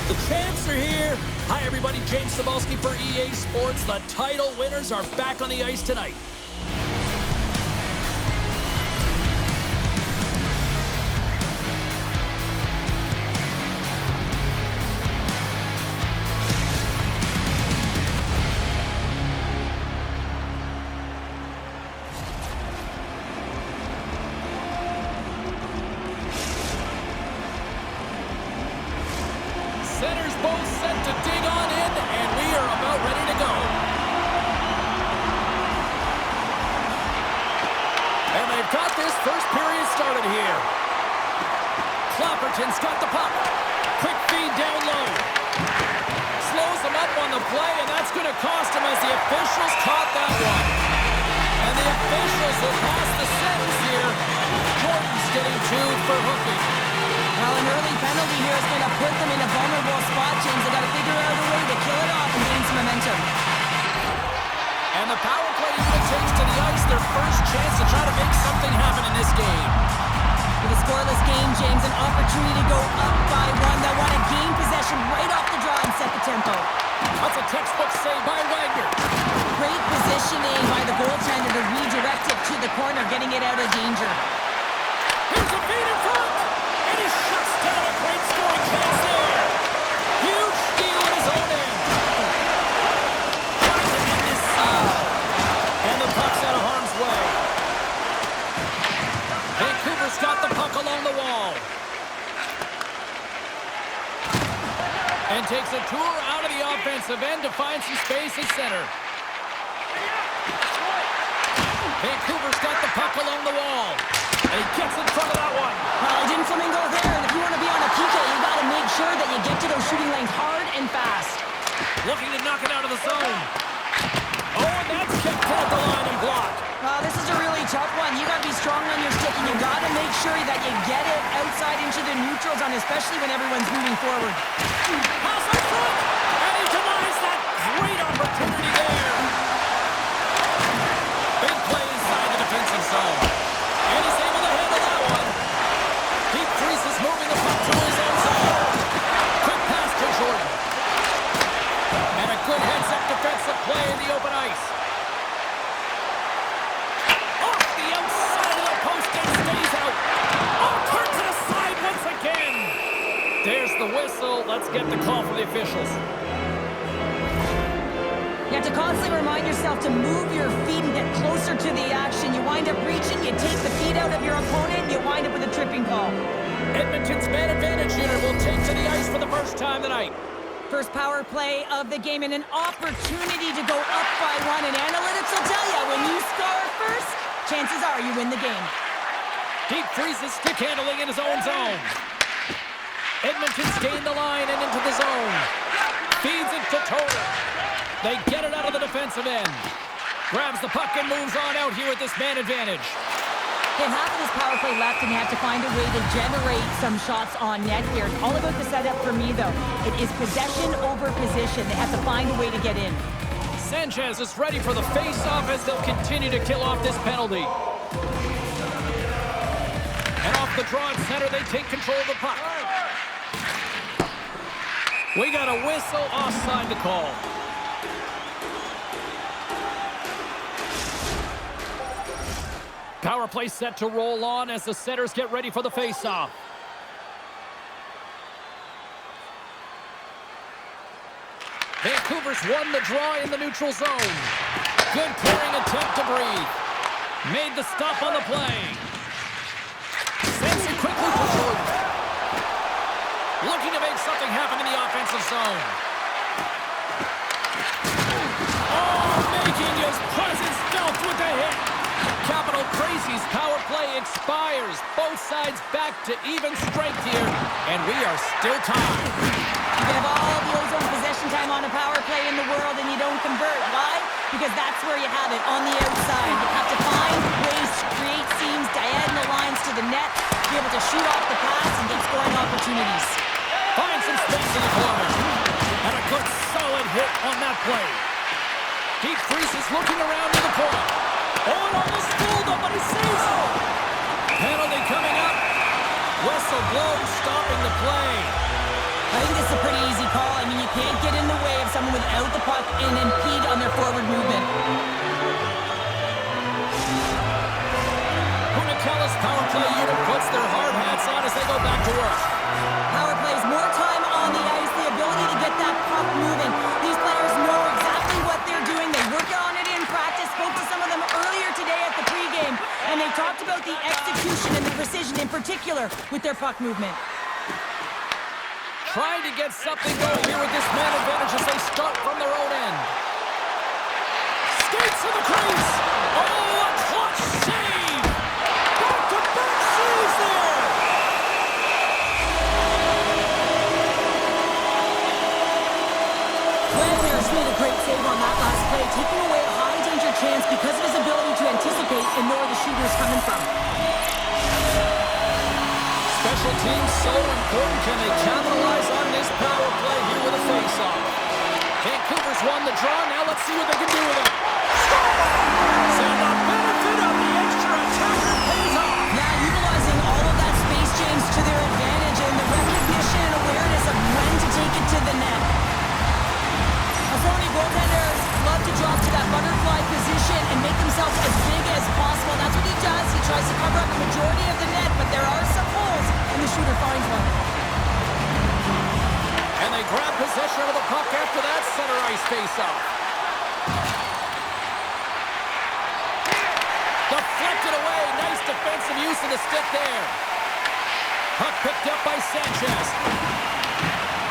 The champs are here. Hi, everybody. James Cebulski for EA Sports. The title winners are back on the ice tonight. Centers both set to dig on in, and we are about ready to go. And they've got this first period started here. Clapperton's got the puck. Quick feed down low. Slows them up on the play, and that's going to cost him as the officials caught that one. And the officials will pass the sentence here. Jordan's getting 2 for hooking. Well, an early penalty here is going to put them in a vulnerable spot, James. They've got to figure out a way to kill it off and gain some momentum. And the power play unit takes to the ice their first chance to try to make something happen in this game. With a scoreless game, James, an opportunity to go up by 1. They'll want to gain possession right off the draw and set the tempo. That's a textbook save by Wagner. Great positioning by the goaltender to redirect it to the corner, getting it out of danger. Here's a feed in front. And he shuts down a great scoring chance there. Huge steal in his own end. Tries to end this scene. And the puck's out of harm's way. Vancouver's got the puck along the wall. And takes a tour out of the offensive end to find some space at center. Vancouver's got the puck along the wall. And he gets in front of that one. Well, it didn't flamingo there, and if you want to be on a PK, you got to make sure that you get to those shooting lanes hard and fast. Looking to knock it out of the zone. Oh, and that's kept at the line and blocked. Well, this is a really tough one. You got to be strong on your stick, and you got to make sure that you get it outside into the neutral zone, especially when everyone's moving forward. Pass in front, and he denies that great opportunity there. Big play inside the defensive zone. And he's able to handle that one. Deep Freeze moving the puck to his own zone. Quick pass to Jordan. And a good heads-up defensive play in the open ice. Off the outside of the post and stays out. Oh, turns it aside once again. There's the whistle. Let's get the call from the officials. You have to constantly remind yourself to move your feet and get closer to the action. You wind up reaching, you take the feet out of your opponent, and you wind up with a tripping call. Edmonton's man advantage unit will take to the ice for the first time tonight. First power play of the game and an opportunity to go up by 1. And analytics will tell you, when you score first, chances are you win the game. Deep Freeze's stick handling in his own zone. Edmonton's gained the line and into the zone. Feeds it to Total. They get it out of the defensive end. Grabs the puck and moves on out here with this man advantage. They have half of this power play left, and they have to find a way to generate some shots on net here. It's all about the setup for me, though. It is possession over position. They have to find a way to get in. Sanchez is ready for the face-off as they'll continue to kill off this penalty. And off the draw at center, they take control of the puck. We got a whistle offside to call. Power play set to roll on as the centers get ready for the face-off. Vancouver's won the draw in the neutral zone. Good clearing attempt to breathe. Made the stop on the play. Sends it quickly to Jordan. Looking to make something happen in the offensive zone. Oh, making his presence felt with a hit. Capital Crazy's power play expires. Both sides back to even strength here, and we are still tied. You can have all the ozone possession time on a power play in the world, and you don't convert. Why? Because that's where you have it, on the outside. You have to find ways to create seams, diagonal lines to the net, be able to shoot off the pass and get scoring opportunities. Find some space in the corner. And a good solid hit on that play. Deep Freeze is looking around in the corner. Oh, and almost fooled him, but he saves it. Penalty coming up. Whistle blows, stopping the play. I think this is a pretty easy can't get in the way of someone without the puck and impede on their forward movement. Kellis power play unit puts their hard hats on as they go back to work. Power plays, more time on the ice, the ability to get that puck moving. These players know exactly what they're doing. They work on it in practice. Spoke to some of them earlier today at the pregame, and they talked about the execution and the precision in particular with their puck movement. Trying to get something going here with this man advantage as they start from their own end. Skates to the crease. Oh, a clutch save! Back-to-back saves there! Flanders made a great save on that last play, taking away a high-danger chance because of his ability to anticipate and know where the shooter's coming from. Special teams so important. Can they capitalize on this power play here with a face-off? Vancouver's won the draw. Now let's see what they can do with it. Scores! And the benefit of the extra attacker pays off. Now utilizing all of that space, James, to their advantage and the recognition and awareness of when to take it to the net. Opponent goaltenders love to drop to that butterfly position and make themselves as big as possible. That's what he does. He tries to cover up the majority of the net, but there are some holes, and the shooter finds one. And they grab possession of the puck after that center ice face-off. Deflected away. Nice defensive use of the stick there. Puck picked up by Sanchez.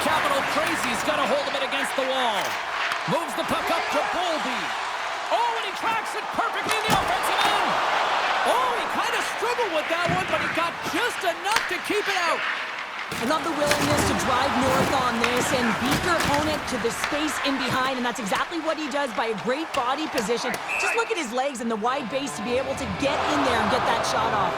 Capital Crazy's got a hold of it against the wall. Moves the puck up to Boldy. Oh, and he tracks it perfectly in the offensive end. Oh, he kind of struggled with that one, but he got just enough to keep it out. I love the willingness to drive north on this and beat your opponent to the space in behind, and that's exactly what he does by a great body position. Just look at his legs and the wide base to be able to get in there and get that shot off.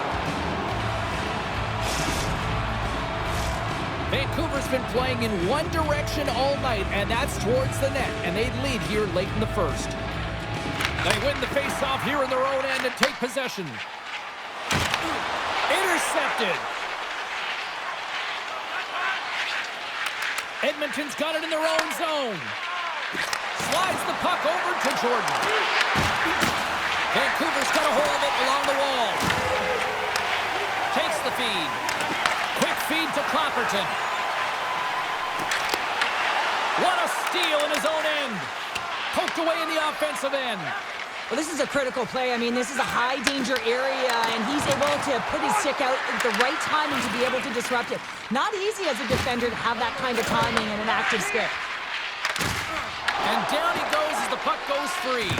Vancouver's been playing in one direction all night, and that's towards the net, and they lead here late in the first. They win the face-off here in their own end and take possession. Intercepted. Edmonton's got it in their own zone. Slides the puck over to Jordan. Vancouver's got a hold of it along the wall. Takes the feed. Quick feed to Clapperton. What a steal in his own end. Poked away in the offensive end. Well, this is a critical play. I mean, this is a high-danger area, and he's able to put his stick out at the right timing to be able to disrupt it. Not easy as a defender to have that kind of timing and an active stick. And down he goes as the puck goes free.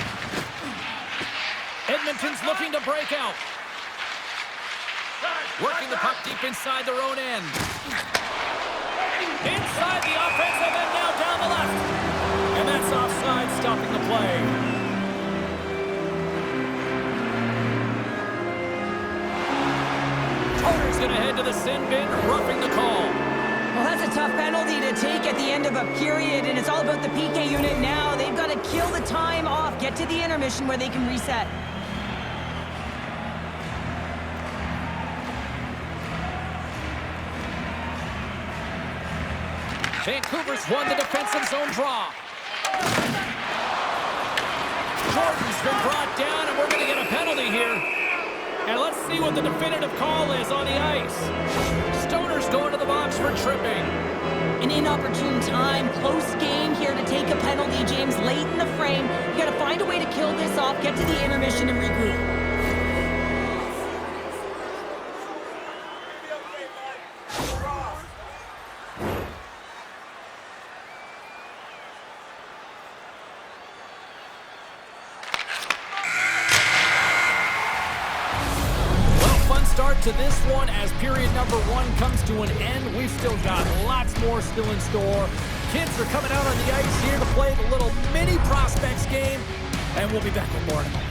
Edmonton's looking to break out. Working the puck deep inside their own end. Inside the offensive end, now down the left. And that's offside, stopping the play. Toder's going to head to the sin bin, roughing the call. Well, that's a tough penalty to take at the end of a period, and it's all about the PK unit now. They've got to kill the time off, get to the intermission where they can reset. Vancouver's won the defensive zone draw. Jordan's been brought down, and we're going to get a penalty here. And let's see what the definitive call is on the ice. Stoner's going to the box for tripping. An inopportune time, close game here to take a penalty, James, late in the frame. You got to find a way to kill this off, get to the intermission, and regroup. Start to this one as period number one comes to an end. We've still got lots more still in store. Kids are coming out on the ice here to play the little mini prospects game, and we'll be back with more in a moment.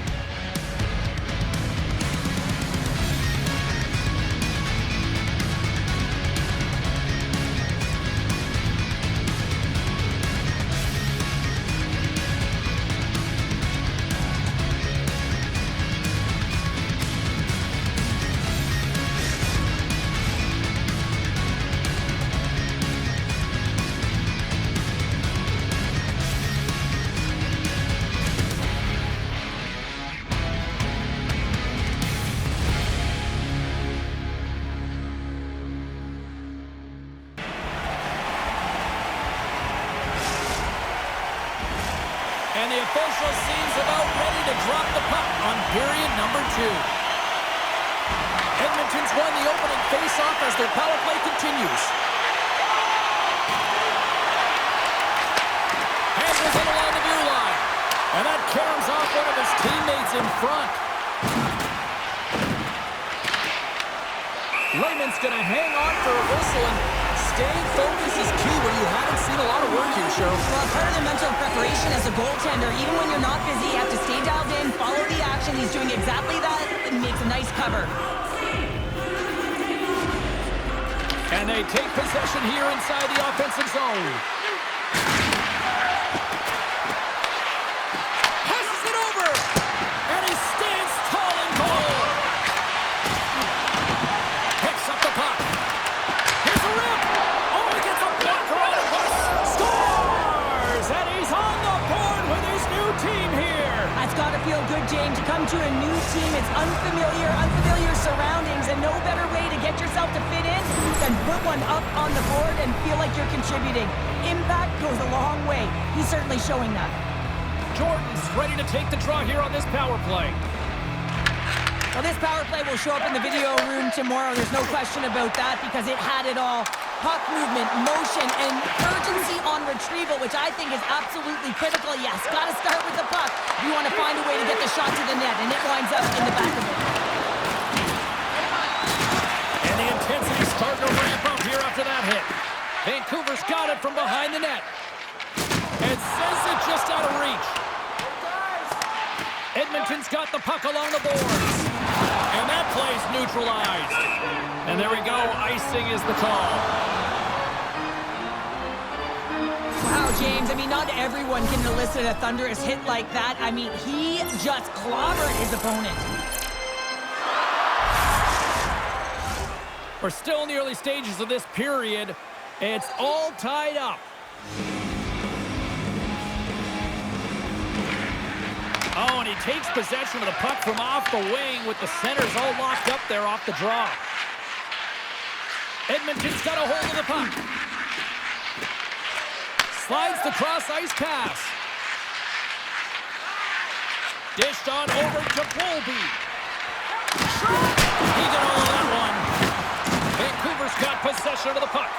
And the official seems about ready to drop the puck on period number 2. Edmonton's won the opening face-off as their power play continues. Handles it along the blue line. And that caroms off one of his teammates in front. Layman's going to hang on for a whistle, and staying focused is key when you haven't seen a lot of work here, Cheryl. Well, part of the mental preparation as a goaltender, even when you're not busy, you have to stay dialed in, follow the action. He's doing exactly that and makes a nice cover. And they take possession here inside the offensive zone. Passes it over, and he stands tall and bold. Picks up the puck. Here's a rip. Oh, he gets a blocker on a bus. Scores! And he's on the board with his new team here. That's got to feel good, James. To come to a new team, it's unfamiliar surroundings, and no better way to get yourself to fit in than put one up on the board and feel like you're contributing. Impact goes a long way. He's certainly showing that. Jordan's ready to take the draw here on this power play. Well, this power play will show up in the video room tomorrow. There's no question about that because it had it all. Puck movement, motion, and urgency on retrieval, which I think is absolutely critical. Yes, got to start with the puck. You want to find a way to get the shot to the net, and it winds up in the back of it. And the intensity's starting to ramp up here after that hit. Vancouver's got it from behind the net. And sends it just out of reach. Edmonton's got the puck along the boards. And that play's neutralized. And there we go. Icing is the call. Wow, James. I mean, not everyone can elicit a thunderous hit like that. I mean, he just clobbered his opponent. We're still in the early stages of this period. It's all tied up. Oh, and he takes possession of the puck from off the wing with the centers all locked up there off the draw. Edmonton's got a hold of the puck. Slides the cross-ice pass. Dished on over to Colby. He did all of that one. Vancouver's got possession of the puck.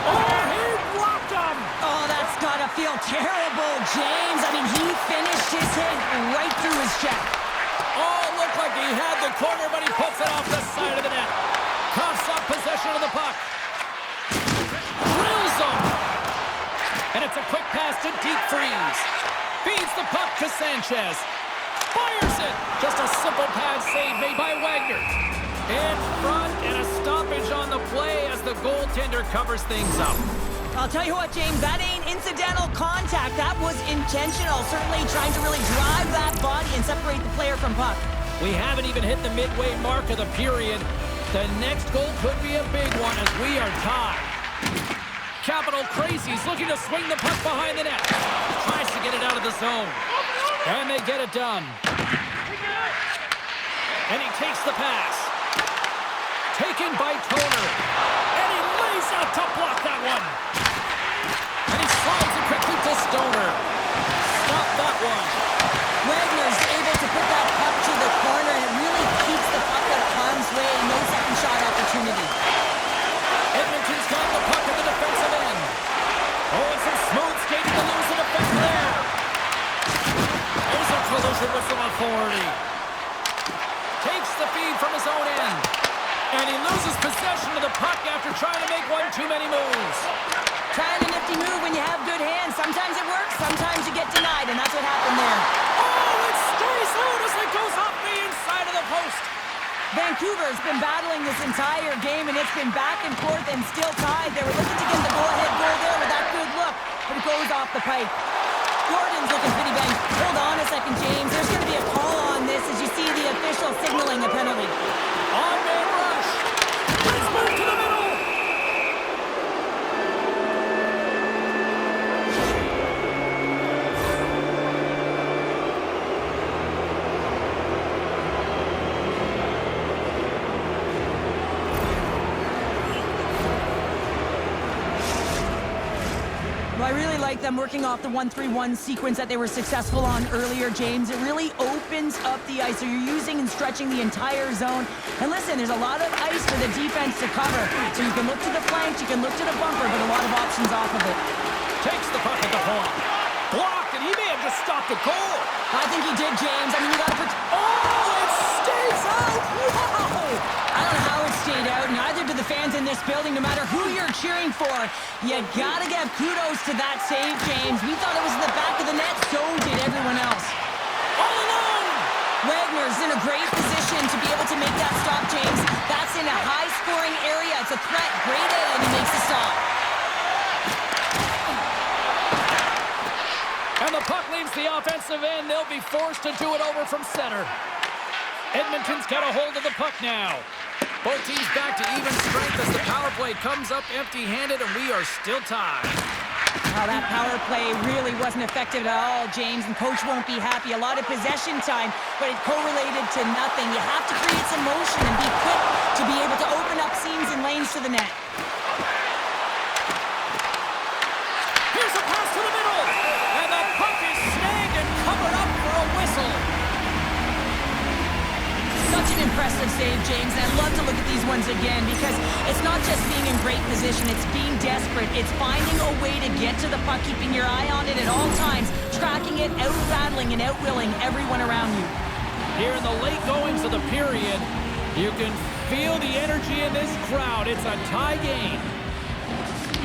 Oh, he blocked him! Oh, that's gotta feel terrible, James. I mean, he finished his hit right through his check. Oh, looked like he had the corner, but he puts it off the side of the net. Coughs up possession of the puck. Drills him! And it's a quick pass to Deep Freeze. Feeds the puck to Sanchez. Fires it! Just a simple pad save made by Wagner. In front, and a stoppage on the play as the goaltender covers things up. I'll tell you what, James, that ain't incidental contact. That was intentional. Certainly trying to really drive that body and separate the player from puck. We haven't even hit the midway mark of the period. The next goal could be a big one as we are tied. Capital Crazy's looking to swing the puck behind the net. Tries to get it out of the zone. And they get it done. And he takes the pass. Taken by Toner. And he lays out to block that one. And he slides it quickly to Stoner. Stop that one. Wagner's able to put that puck to the corner, and it really keeps the puck out of harm's way. No second shot opportunity. Edmonton's got the puck at the defensive end. Oh, it's some smooth skating to lose the defense there. There's a collision with some authority. Takes the feed from his own end. And he loses possession of the puck after trying to make one too many moves. Trying a nifty move when you have good hands. Sometimes it works, sometimes you get denied, and that's what happened there. Oh, it stays out as it goes off the inside of the post. Vancouver's been battling this entire game, and it's been back and forth and still tied. They were looking to get the go-ahead goal there with that good look, but it goes off the pipe. Gordon's looking pretty banged. Hold on a second, James. There's going to be a call on this as you see the official signaling a penalty. On-man rush. Let's move to the middle. Well, I really like them working off the 1-3-1 sequence that they were successful on earlier, James. It really opens up the ice, so you're using and stretching the entire zone. And listen, there's a lot of ice for the defense to cover. So you can look to the flanks, you can look to the bumper, but a lot of options off of it. Takes the puck at the point. Blocked, and he may have just stopped the goal. I think he did, James. I mean, you got to... Oh, it stays out! Wow! I don't know how it stayed out. Neither do the fans in this building, no matter who you're cheering for. You got to give kudos to that save, James. We thought it was in the back of the net, so did everyone else. All alone! Wagner's in a great position to be able to make that stop, James. That's in a high-scoring area. It's a threat. Great A, and he makes the stop. And the puck leaves the offensive end. They'll be forced to do it over from center. Edmonton's got a hold of the puck now. Both teams back to even strength as the power play comes up empty-handed, and we are still tied. Well, that power play really wasn't effective at all, James, and coach won't be happy. A lot of possession time, but it correlated to nothing. You have to create some motion and be quick to be able to open up seams and lanes to the net. Here's a pass to the middle, and the puck is snagged and covered up for a whistle. Such an impressive save, James, and I'd love to look at these ones again because it's not just being in great position, it's being desperate. It's finding a way to get to the puck, keeping your eye on it at all times, tracking it, out-battling and out-willing everyone around you. Here in the late goings of the period, you can feel the energy in this crowd. It's a tie game.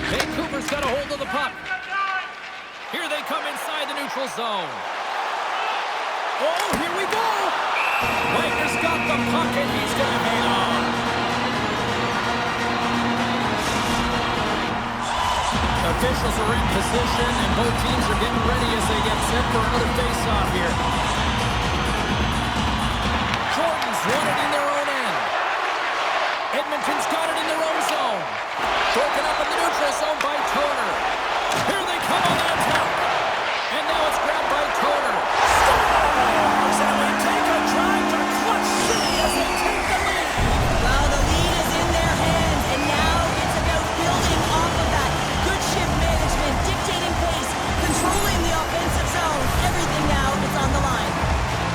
Vancouver's got a hold of the puck. Here they come inside the neutral zone. Oh, here we go! Wagner's got the puck, and he's going to hang on. Officials are in position, and both teams are getting ready as they get set for another face-off here. Jordan's won it in their own end. Edmonton's got it in their own zone. Broken up in the neutral zone by Toner. Here they come on the attack. And now it's grabbed by Toner. Scores! And they take a drive to Clutch City as they take the lead. Well, the lead is in their hands, and now it's about building off of that. Good shift management, dictating pace, controlling the offensive zone. Everything now is on the line.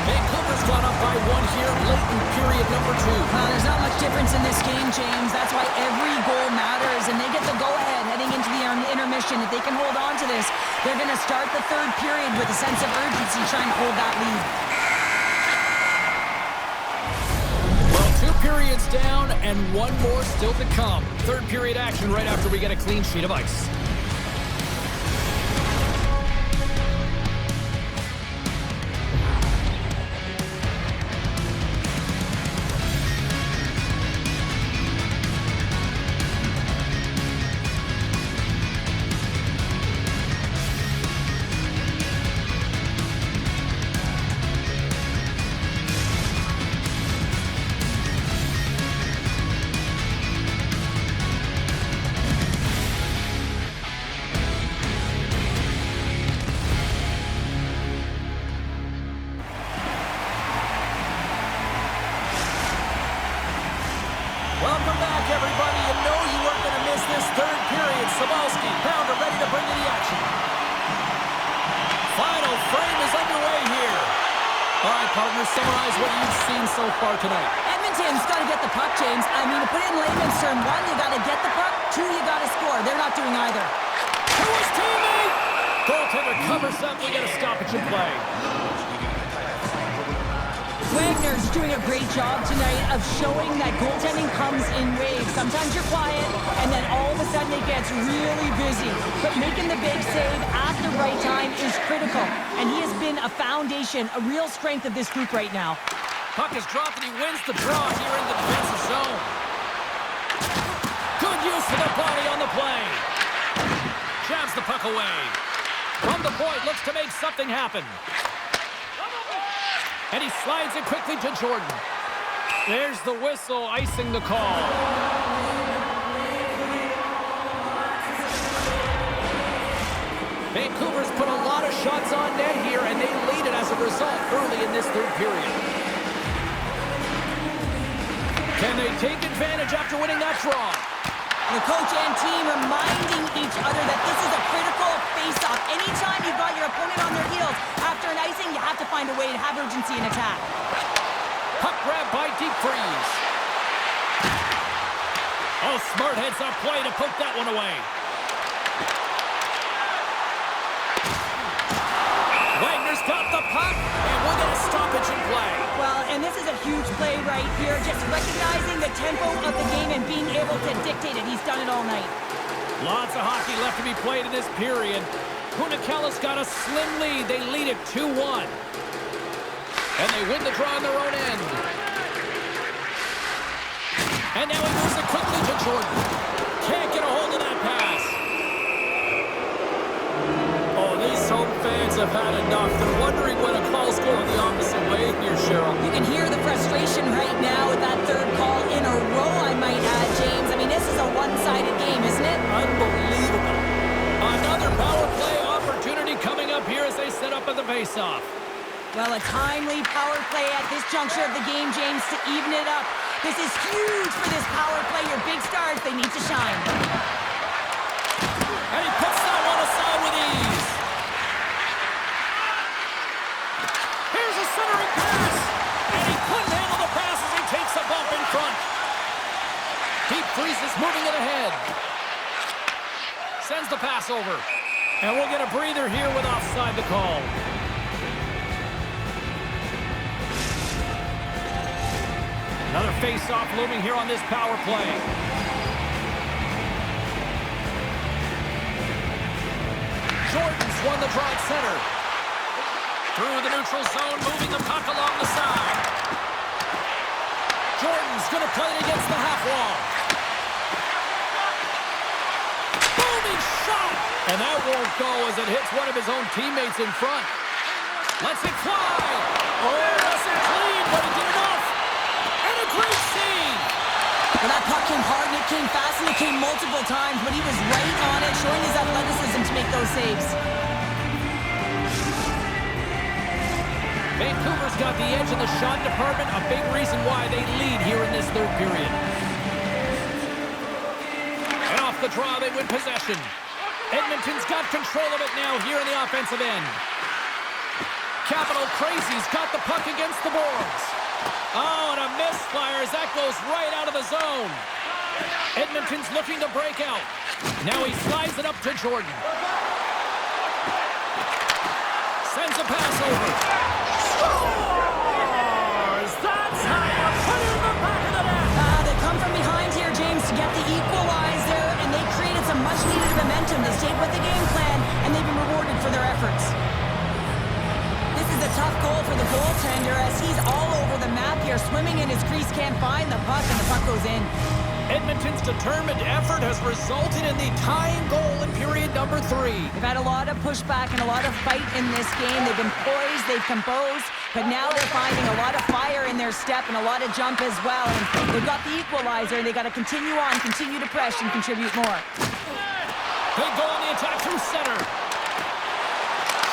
Vancouver's gone up by one here late in period number 2. There's not much difference in this game, James. That's why every goal matters, and they get the go-ahead heading into the intermission. If they can hold on to this, they're going to start the third period with a sense of urgency, trying to hold that lead. Well, 2 periods down and 1 more still to come. Third period action right after we get a clean sheet of ice. Welcome back, everybody. You know you weren't going to miss this third period. Sabalski, Pounder ready to bring you the action. Final frame is underway here. All right, partners, summarize what you've seen so far tonight. Edmonton's got to get the puck, James. I mean, to put it in layman's term, 1, you got to get the puck. 2, you got to score. They're not doing either. To his teammate! Goaltender covers up. We got a stoppage in play. Wagner's doing a great job tonight of showing that goaltending comes in waves. Sometimes you're quiet, and then all of a sudden it gets really busy. But making the big save at the right time is critical. And he has been a foundation, a real strength of this group right now. Puck is dropped, and he wins the draw here in the defensive zone. Good use of the body on the play. Jabs the puck away. From the point, looks to make something happen. And he slides it quickly to Jordan. There's the whistle, icing the call. Vancouver's put a lot of shots on net here, and they lead it as a result early in this third period. Can they take advantage after winning that draw? The coach and team reminding each other that this is a critical face-off. Anytime you've got your opponent on their heels after an icing, you have to find a way to have urgency in attack. Puck grab by Deep Freeze. Oh, smart heads-up play to poke that one away. Wagner's got the puck, and we'll get a stoppage in play. Well, and this is a huge play right here, just recognizing the tempo of the game and being able to dictate it. He's done it all night. Lots of hockey left to be played in this period. Punakalla's got a slim lead. They lead it 2-1. And they win the draw on their own end. And now he moves it quickly to Jordan. Can't get a hold of that pass. Oh, these home fans have had enough. They're wondering when a call's going the opposite way here, Cheryl. You can hear the frustration right now with that third call in a row, I might add, James. I mean, this is a one-sided game, isn't it? Unbelievable. Another power play opportunity coming up here as they set up at the faceoff. Well, a timely power play at this juncture of the game, James, to even it up. This is huge for this power play. Your big stars, they need to shine. And he puts that one aside with ease. Here's a centering pass. And he couldn't handle the pass as he takes a bump in front. Deep Freeze is moving it ahead. Sends the pass over. And we'll get a breather here with offside the call. Another face-off looming here on this power play. Jordan's won the draw at center. Through the neutral zone, moving the puck along the side. Jordan's going to play it against the half wall. Booming shot! And that won't go as it hits one of his own teammates in front. Lets it fly! Oh, wasn't clean, but he did enough! And a great save! Well, that puck came hard, and it came fast, and it came multiple times, but he was right on it, showing his athleticism to make those saves. Vancouver's got the edge in the shot department, a big reason why they lead here in this third period. And off the draw, they win possession. Edmonton's got control of it now here in the offensive end. Capital Crazy's got the puck against the boards. Oh, and a misfire as that goes right out of the zone. Edmonton's looking to break out. Now he slides it up to Jordan. Sends a pass over. Scores! That's how you put it in the back of the net. They come from behind here, James, to get the equalizer, and they created some much-needed momentum. They stayed with the game plan, and they've been rewarded for their efforts. This is a tough goal for the goaltender as he's all over the map here, swimming in his crease, can't find the puck, and the puck goes in. Edmonton's determined effort has resulted in the tying goal in period number 3. They've had a lot of pushback and a lot of fight in this game. They've been poised, they've composed, but now they're finding a lot of fire in their step and a lot of jump as well. And they've got the equalizer, and they've got to continue on, continue to press, and contribute more. They go on the attack through center.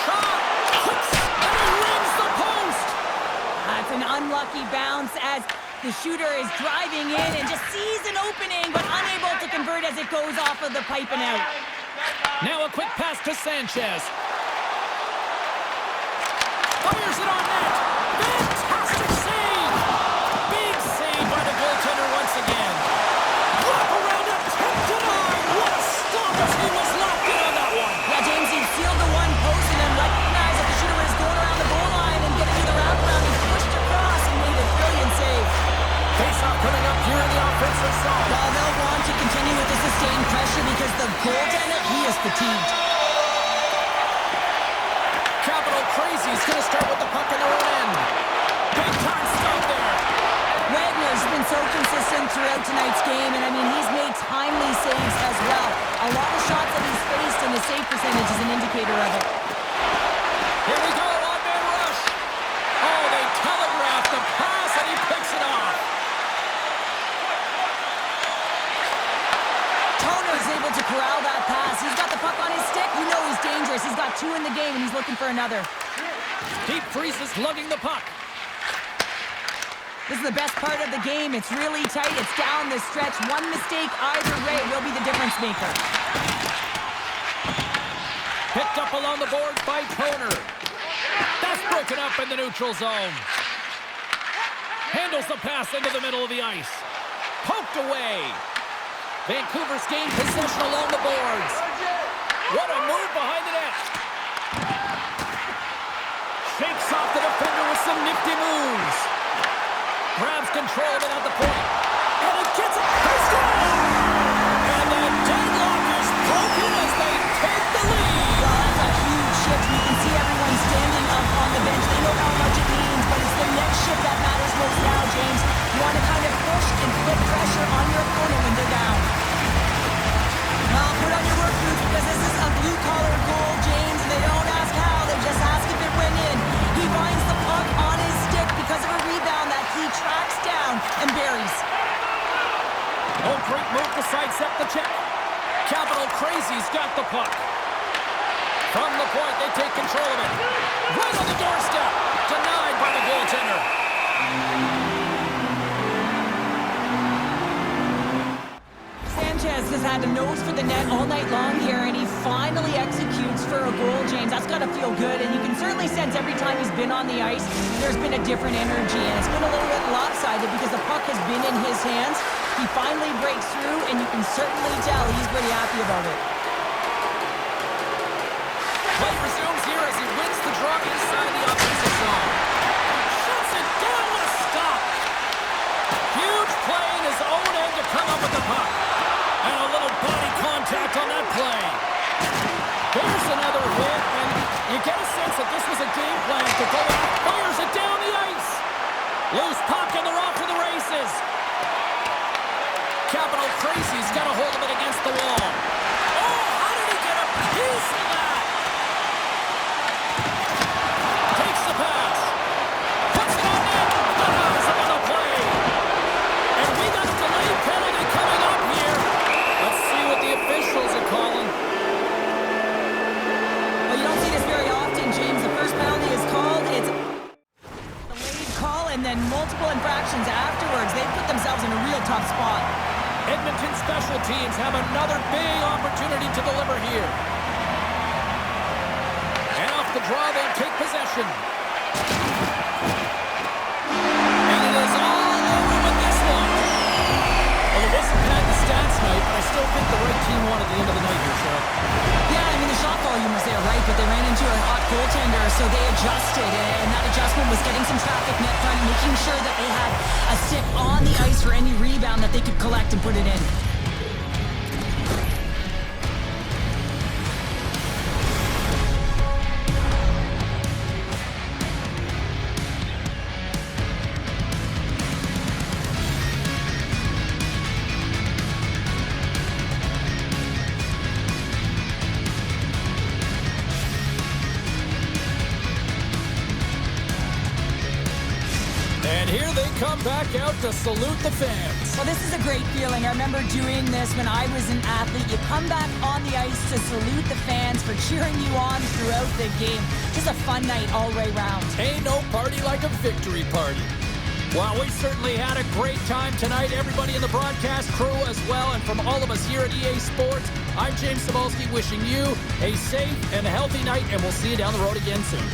Shot! Hooks! And he rings the post! That's an unlucky bounce as the shooter is driving in and just sees an opening, but unable to convert as it goes off of the pipe and out. Now a quick pass to Sanchez. Fires it on net. Fantastic save! Big save by the goaltender once again. Wrap around attempt denied. What a stop as he was locked in on that one. Yeah, James, he sealed the one post and then recognized that the shooter was going around the goal line and getting to the wraparound. He pushed across and made a brilliant save. Face-off coming up here in the offensive zone. Well, they'll want to continue with the sustained pressure because the goaltender, he is fatigued. Capital Crazy's going to start with the puck in their own end. Big time stop there. Wagner's been so consistent throughout tonight's game, and I mean, he's made timely saves as well. A lot of shots that he's faced, and his save percentage is an indicator of it. Here we go, on-man rush. Oh, they telegraphed the pass, and he picks it off. Toner's able to corral that pass. He's got the puck on his stick. You know he's dangerous. He's got 2 in the game, and he's looking for another. Deep Freeze is lugging the puck. This is the best part of the game. It's really tight. It's down the stretch. One mistake either way will be the difference maker. Picked up along the boards by Toner. That's broken up in the neutral zone. Handles the pass into the middle of the ice. Poked away. Vancouver's gained possession along the boards. What a move behind the net. Shakes off the defender with some nifty moves. Grabs control of it at the point. And it gets it. They score! And the deadlock is broken as they take the lead. Well, that's a huge shift. You can see everyone standing up on the bench. They know how much it means, but it's the next shift that matters most now, James. You want to kind of push and put pressure on your opponent when they're down. Well, put on your work boots because this is a blue-collar goal, James, and they don't ask how. They just ask if it went in. He finds the puck on his stick because of a rebound that he tracks down and buries. Oh, great move to sidestep the check. Capital Crazy's got the puck. From the point, they take control of it. Right on the doorstep. Denied by the goaltender. Sanchez has had a nose for the net all night long here, and he finally executes for a goal, James. That's got to feel good, and you can certainly sense every time he's been on the ice, there's been a different energy, and it's been a little bit lopsided because the puck has been in his hands. He finally breaks through, and you can certainly tell he's pretty happy about it. Play resumes here as he wins the draw inside the offensive zone. Shuts it down with a stop. Huge play in his own end to come up with the puck. And a little body contact on that play. There's another hit, and you get a sense that this was a game plan to go out. Fires it down the ice. Loose puck, and they're off to the races. Capital Crazy's got a hold of it against the wall. Oh, how did he get a piece of that? Takes the pass. Puts it on net. Denies him on the play. And we got a delayed penalty coming up here. Let's see what the officials are calling. Well, you don't see this very often, James. The first penalty is called. It's a delayed call, and then multiple infractions afterwards. They put themselves in a real tough spot. Edmonton special teams have another big opportunity to deliver here. And off the draw, they'll take possession. And it is all over with this one. Well, it wasn't bad the stats night, but I still think the right team won at the end of the night here, Chel. Yeah, I mean, the shot volume was there, right? But they ran into a hot goaltender, so they adjusted. And that adjustment was getting some traffic net front, making sure that they had a stick on the ice for any rebound that they could collect and put it in. And here they come back out to salute the fans. Well, this is a great feeling. I remember doing this when I was an athlete. You come back on the ice to salute the fans for cheering you on throughout the game. Just a fun night all the way round. Ain't no party like a victory party. Well, we certainly had a great time tonight. Everybody in the broadcast crew as well. And from all of us here at EA Sports, I'm James Cebulski wishing you a safe and healthy night. And we'll see you down the road again soon.